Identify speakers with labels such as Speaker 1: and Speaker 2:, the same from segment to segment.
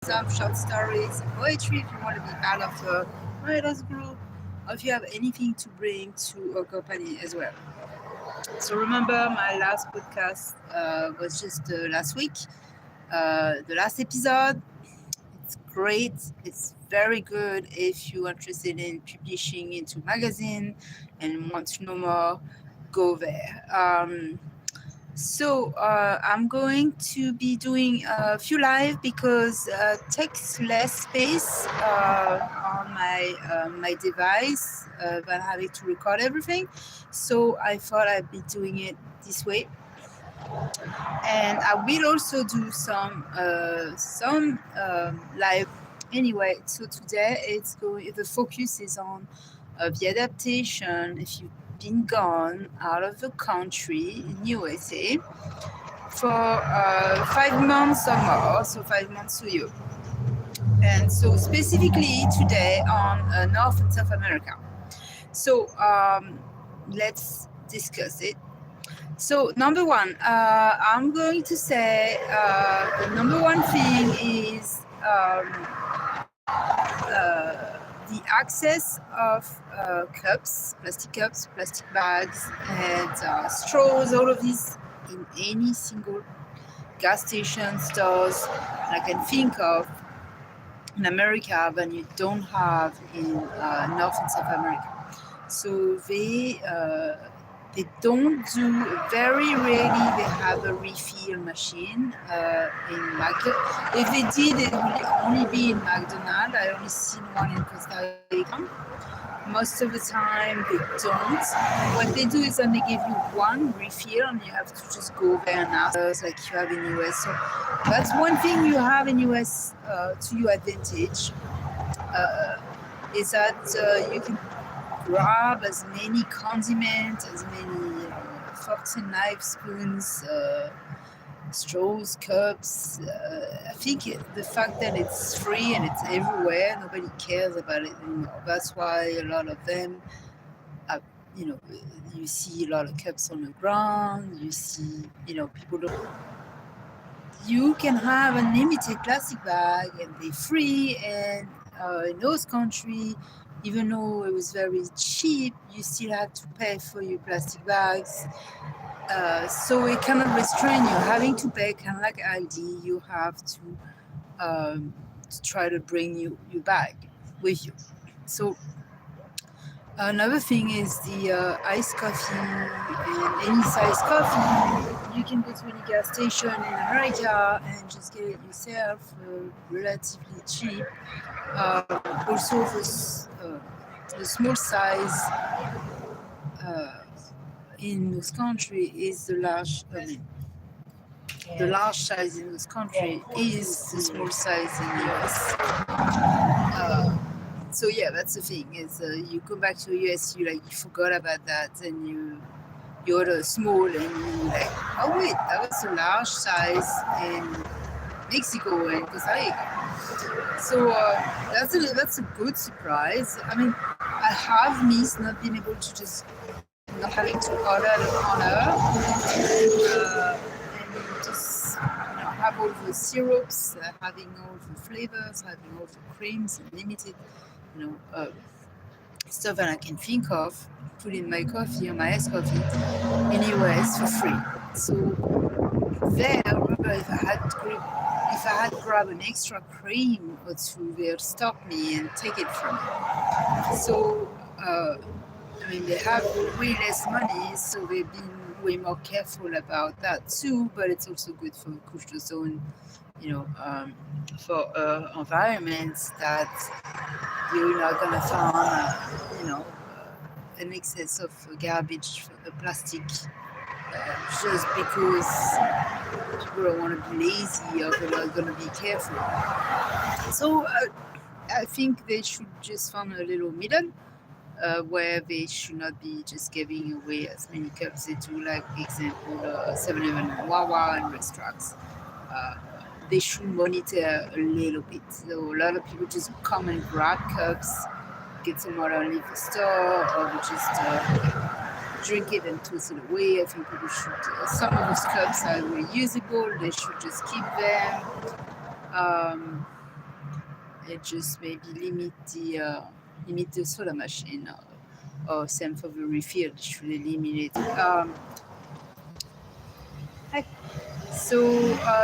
Speaker 1: some short stories, poetry if you want to be part of the writers group, or if you have anything to bring to a company as well. So remember, my last podcast was just last week. The last episode, it's great. It's very good if you're interested in publishing into magazine and want to know more. Go there. So I'm going to be doing a few live because takes less space on my device than having to record everything. So I thought I'd be doing it this way, and I will also do some live anyway. So today the focus is on the adaptation. If you've been gone out of the country in USA for 5 months or more, so 5 months to you. And so specifically today on North and South America. So let's discuss it. So number one, I'm going to say the number one thing is the access of cups, plastic bags, and straws, all of these in any single gas station, stores I can think of in America than you don't have in North and South America. So they don't do, very rarely they have a refill machine in market. If they did, it would only be in McDonald's. I only seen one in Costa Rica. Most of the time they don't. What they do is then they give you one refill and you have to just go there and ask, like you have in US. So that's one thing you have in US to your advantage, is that you can grab as many condiments, as many forks and knives, spoons, straws, cups. I think the fact that it's free and it's everywhere, nobody cares about it anymore. That's why a lot of them, you see a lot of cups on the ground. You see, people don't. You can have unlimited plastic bag and they're free. And in those countries, even though it was very cheap, you still have to pay for your plastic bags. So it cannot restrain you. Having to pay, kind of like Aldi, you have to try to bring your bag with you. So another thing is the iced coffee, and any size coffee. You can go to any gas station in America and just get it yourself relatively cheap. Also, the small size in this country is the large. The large size in this country is the small size in the US. So yeah, that's the thing. Is you come back to the US, you forgot about that, and you order small, and you like, oh wait, that was a large size in Mexico and Costa Rica. So that's a good surprise. I mean, I have missed not being able to just not having to order at the counter, and just have all the syrups, having all the flavors, having all the creams, and limited, stuff that I can think of, put in my coffee or my iced coffee, anyways, for free. So there, I remember if I had grabbed an extra cream or two, they'd stop me and take it from me. So, they have way less money, so they've been way more careful about that too, but it's also good for couche d'ozone, for environments that you're not going to find, an excess of garbage, plastic, just because people don't want to be lazy or they're not going to be careful. So I think they should just find a little middle where they should not be just giving away as many cups they do, like example 7-Eleven and Wawa and restaurants. They should monitor a little bit. So a lot of people just come and grab cups, get some water and leave the store, or just drink it and toss it away. I think people should, some of those cups are reusable, they should just keep them. It just maybe limit the soda machine, or same for the refill. It should eliminate. So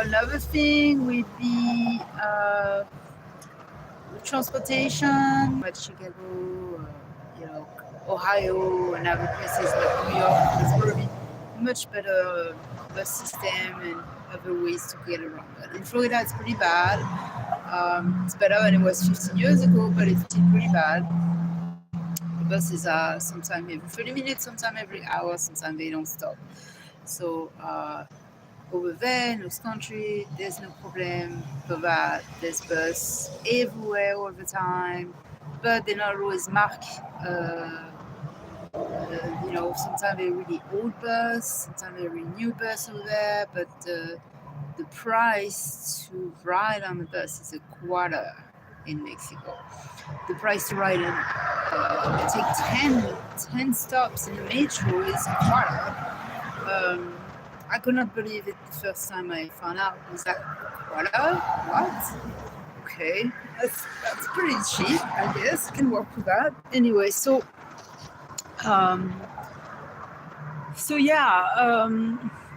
Speaker 1: another thing would be transportation. Like Chicago, Ohio, and other places like New York, there's probably much better bus system and other ways to get around. But in Florida, it's pretty bad. It's better than it was 15 years ago, but it's still pretty bad. The buses are sometimes every 30 minutes, sometimes every hour, sometimes they don't stop. So over there in this country, there's no problem for that. There's bus everywhere all the time, but they're not always marked. Sometimes they're really old bus, sometimes they're really new bus over there, but the price to ride on the bus is a quarter in Mexico. The price to ride and take 10 stops in the metro is a quarter. I could not believe it the first time I found out. Was that quarter? What? Okay, that's pretty cheap, I guess. I can work with that. Anyway, so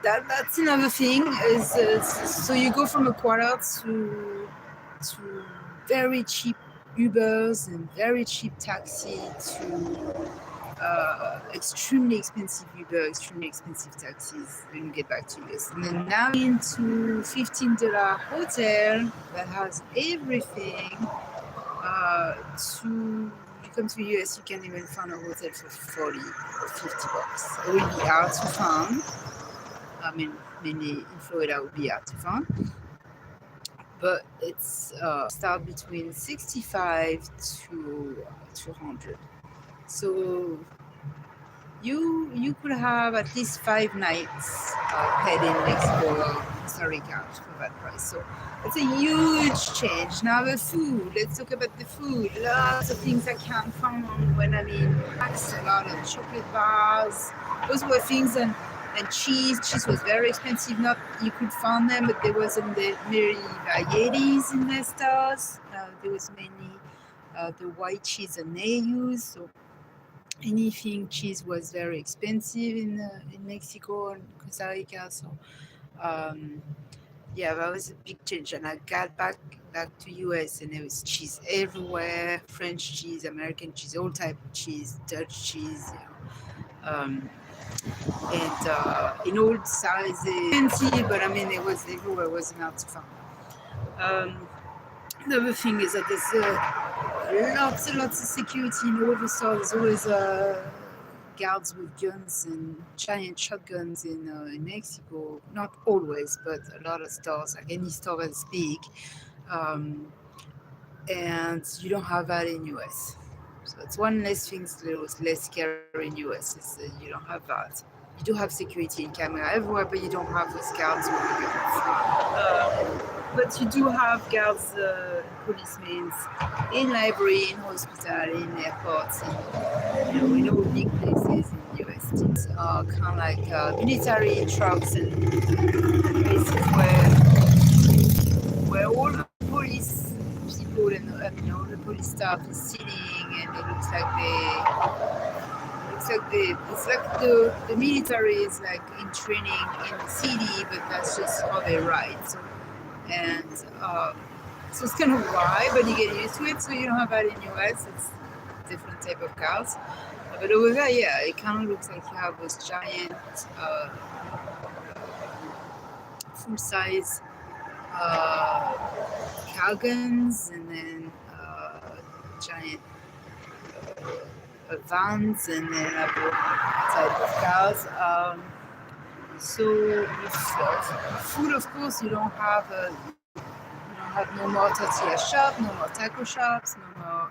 Speaker 1: that's another thing. So you go from a quarter to very cheap Ubers and very cheap taxi to extremely expensive Uber, extremely expensive taxis when you get back to US. And then now into $15 hotel that has everything. To you come to US, you can even find a hotel for 40 or 50 bucks. It will be hard to find. I mean, mainly in Florida, it would be hard to find. But it's start between 65 to 200. So you could have at least 5 nights paid in Mexico or Costa Rica for that price. So it's a huge change. Now the food, let's talk about the food. Lots of things I can't find when I'm in Paris, a lot of chocolate bars. Those were things, and cheese. Cheese was very expensive. Not you could find them, but there wasn't many varieties in their stores. There was mainly the white cheese and they use. So anything cheese was very expensive in Mexico and Costa Rica. So that was a big change. And I got back to US, and there was cheese everywhere: French cheese, American cheese, all type of cheese, Dutch cheese. And in all sizes, fancy, but I mean it was everywhere. It wasn't hard to find. Another thing is that there's lots and lots of security in all the stores. There's always guards with guns and giant shotguns in Mexico. Not always, but a lot of stores, like any store that's big. And you don't have that in US. So it's one less thing that was less scary in US is you don't have that. You do have security and camera everywhere, but you don't have those guards with the guns. But you do have guards, policemen in library, in hospital, in airports, in all big places in the US. It's kind of like military trucks and places where all the police people and all the police staff is sitting, and it looks like the military is like in training in the city, but that's just how they ride. So it's kind of why, but you get used to it. So you don't have that in US. It's different type of cars. But over there, yeah, it kind of looks like you have those giant, full-size car guns, and then giant vans, and then other type of cars. So with food, of course, you don't have no more tortilla shop, no more taco shops, no more.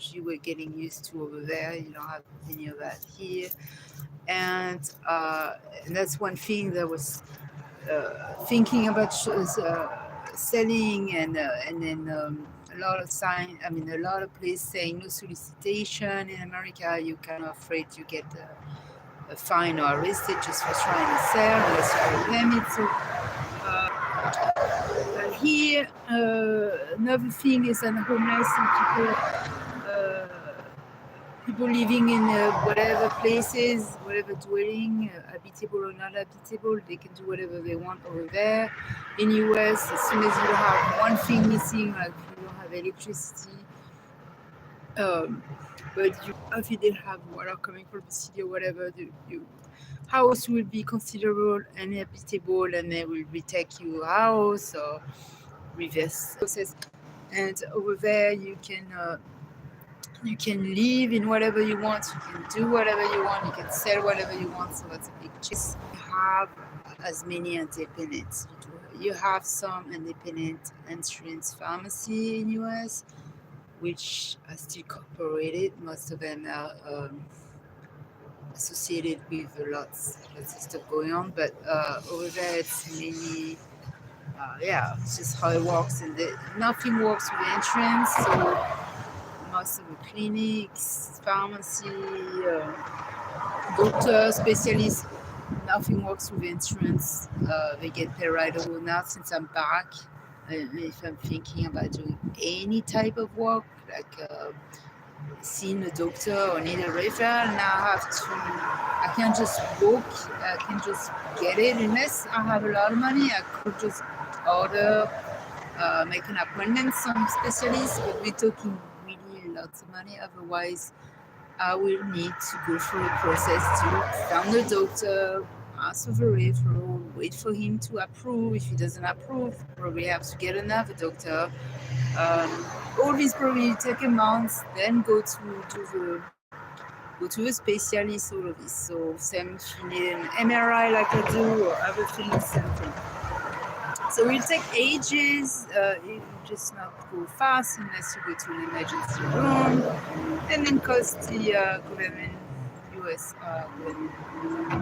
Speaker 1: You were getting used to over there. You don't have any of that here, and that's one thing that was thinking about selling, and then a lot of places saying no solicitation in America. You're kind of afraid you get a fine or arrested just for trying to sell unless you have a permit. So Here, another thing is on homeless and people living in whatever places, whatever dwelling, habitable or not habitable, they can do whatever they want over there. In US, as soon as you have one thing missing, like you don't have electricity, but if you didn't have water coming from the city or whatever, your house will be considerable and habitable, and they will retake your house or reverse process. And over there, you can live in whatever you want, you can do whatever you want, you can sell whatever you want, so that's a big choice. You have as many independents. You have some independent insurance pharmacy in US, which are still corporated. Most of them are associated with lots of stuff going on, but over there it's mainly it's just how it works, and nothing works with insurance, so most of the clinics, pharmacy, doctor, specialists, nothing works with insurance. They get paid right away. Now, since I'm back, if I'm thinking about doing any type of work, like seeing a doctor or need a referral, now I can't just book, I can just get it. Unless I have a lot of money, I could just order, make an appointment, some specialists, but we're talking really lots of money. Otherwise, I will need to go through a process to find a doctor, ask for a referral, wait for him to approve. If he doesn't approve, probably have to get another doctor. All this probably take a month, then go to a specialist, all of this. So same if you need an MRI like I do, or other things, same thing. So it will take ages, it will just not go fast unless you go to an emergency room, and then cost the government, US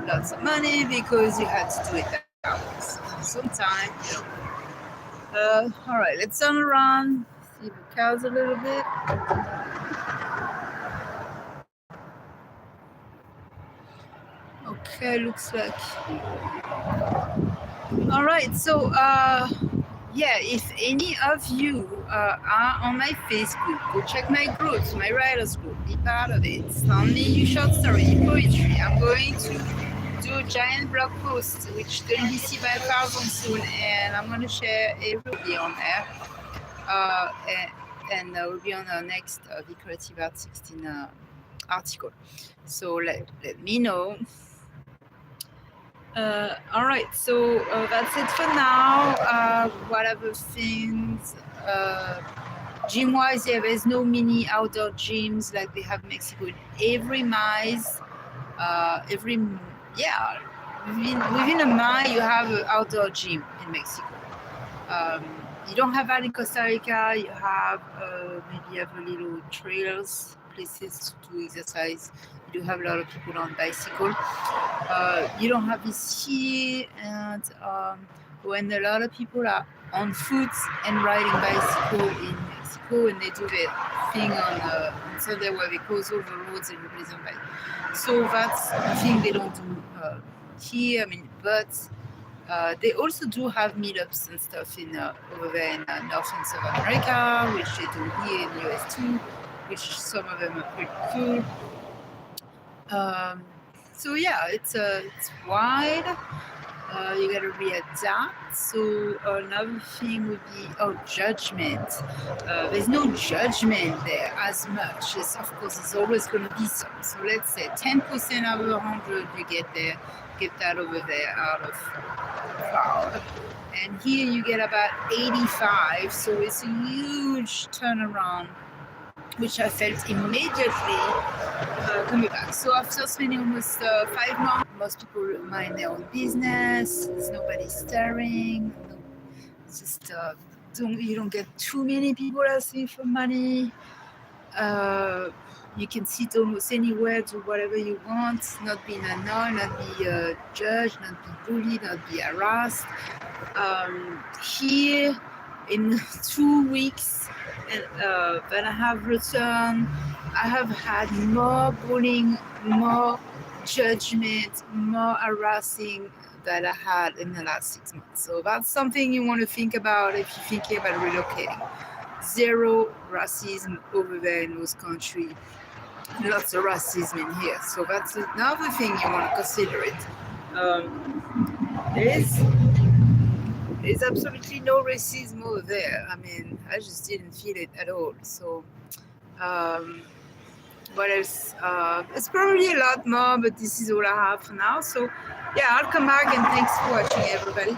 Speaker 1: lots of money because you had to do it that way. So sometime, all right, let's turn around, see the cows a little bit. Okay, looks like. All right, so if any of you are on my Facebook, go check my groups, my writers group, be part of it. Send me your short story, poetry. I'm going to do a giant blog post, which is going to be seen by 1,000 soon, and I'm going to share everything on there. And will be on our next Vcreativeart16 article. So let me know. All right, so that's it for now. What other things? Gym-wise, there's no mini outdoor gyms like they have in Mexico. In every miles, within a mile, you have an outdoor gym in Mexico. You don't have that in Costa Rica. You have maybe have a little trails, places to do exercise. You do have a lot of people on bicycle. You don't have this here, and when a lot of people are on foot and riding bicycle in Mexico, and they do their thing on Sunday where they close all the roads and replace them by. So that's the thing they don't do here. I mean, but they also do have meetups and stuff in over there in North and South America, which they do here in the US too, which some of them are pretty cool. So yeah, it's wide. You gotta readapt. So another thing would be judgment. There's no judgment there as much. Of course, there's always gonna be some. So let's say 10% out of 100 you get that over there out of crowd. And here you get about 85. So it's a huge turnaround, which I felt immediately coming back. So after spending almost 5 months, most people mind their own business. There's nobody staring. It's just you don't get too many people asking for money. You can sit almost anywhere, do whatever you want, not be annoyed, not be judged, not be bullied, not be harassed. Here, in 2 weeks that I have returned, I have had more bullying, more judgment, more harassing that I had in the last 6 months. So that's something you want to think about if you're thinking about relocating. Zero racism over there in those countries. Lots of racism in here. So that's another thing you want to consider it. There's absolutely no racism over there. I mean, I just didn't feel it at all. So, what else? It's probably a lot more, but this is all I have for now. So, yeah, I'll come back and thanks for watching, everybody.